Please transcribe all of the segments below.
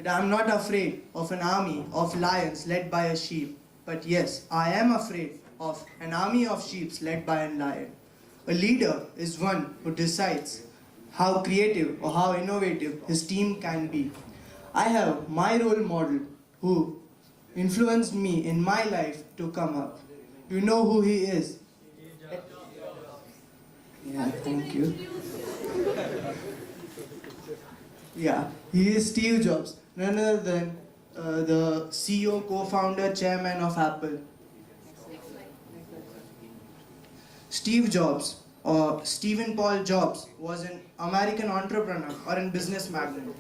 that I am not afraid of an army of lions led by a sheep, but yes, I am afraid of an army of sheep led by a lion. A leader is one who decides how creative or how innovative his team can be. I have my role model who influenced me in my life to come up. You know who he is? Yeah, thank you. Yeah, he is Steve Jobs, none other than the CEO, co-founder, chairman of Apple. Steve Jobs, or Stephen Paul Jobs, was an American entrepreneur or a business magnate.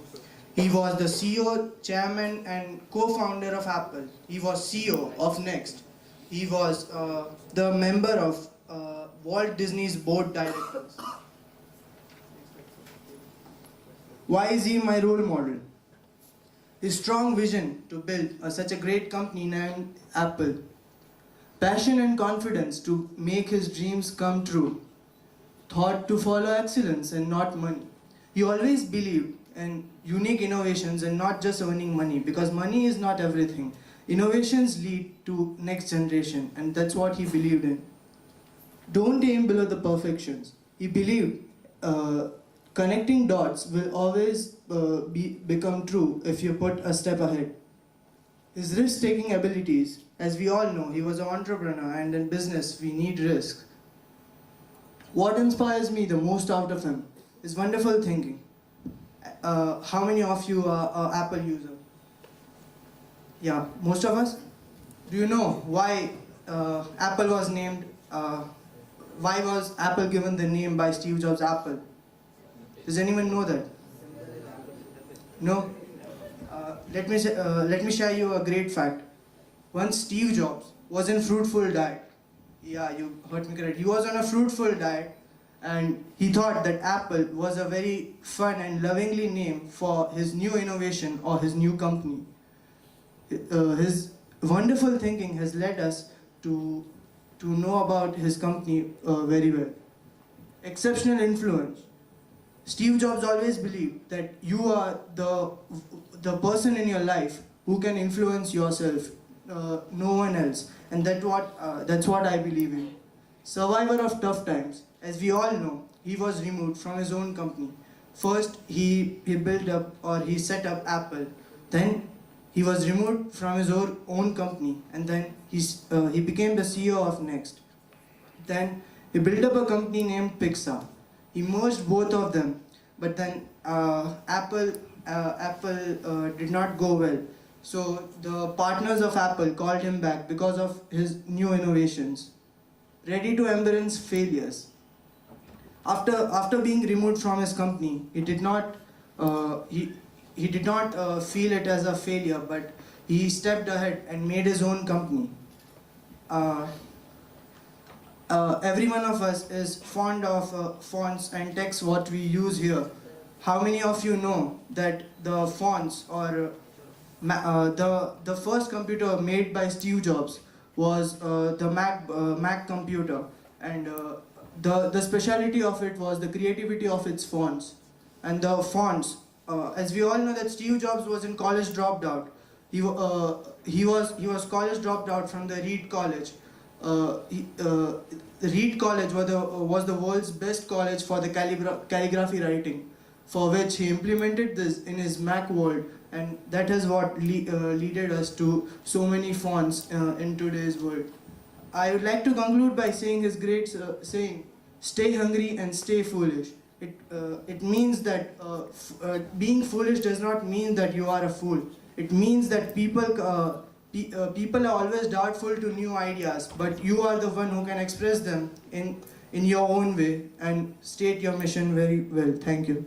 He was the CEO, chairman, and co-founder of Apple. He was CEO of Next. He was the member of Walt Disney's board directors. Why is he my role model? His strong vision to build such a great company named Apple, passion and confidence to make his dreams come true, thought to follow excellence and not money. He always believed in unique innovations and not just earning money, because money is not everything. Innovations lead to next generation, and that's what he believed in. Don't aim below the perfections. He believed connecting dots will always become true if you put a step ahead. His risk-taking abilities, as we all know, he was an entrepreneur, and in business we need risk. What inspires me the most out of him is wonderful thinking. How many of you are Apple user? Yeah, most of us. Do you know why Apple was named? Why was Apple given the name by Steve Jobs Apple? Does anyone know that? No? Let me share you a great fact. Once Steve Jobs was in fruitful diet. Yeah, you heard me correct. He was on a fruitful diet, and he thought that Apple was a very fun and lovingly name for his new innovation or his new company. His wonderful thinking has led us to know about his company very well. Exceptional influence. Steve Jobs always believed that you are the person in your life who can influence yourself, no one else, and that's what I believe in. Survivor of tough times. As we all know, he was removed from his own company. First, he built up, or he set up Apple. Then he was removed from his own company, and then he became the CEO of Next. Then he built up a company named Pixar. He merged both of them, but then Apple did not go well. So the partners of Apple called him back because of his new innovations. Ready to embrace failures. After being removed from his company, he did not feel it as a failure, but he stepped ahead and made his own company. Every one of us is fond of fonts and text what we use here. How many of you know that the fonts or the first computer made by Steve Jobs was the Mac computer, and the speciality of it was the creativity of its fonts. And the fonts, as we all know that Steve Jobs was in college dropped out. He was college dropped out from the Reed College. The Reed College was the world's best college for the calligraphy writing, for which he implemented this in his Mac world, and that is what led us to so many fonts in today's world. I would like to conclude by saying his great saying, "Stay hungry and stay foolish." It means that being foolish does not mean that you are a fool. It means that people are always doubtful to new ideas, but you are the one who can express them in your own way and state your mission very well. Thank you.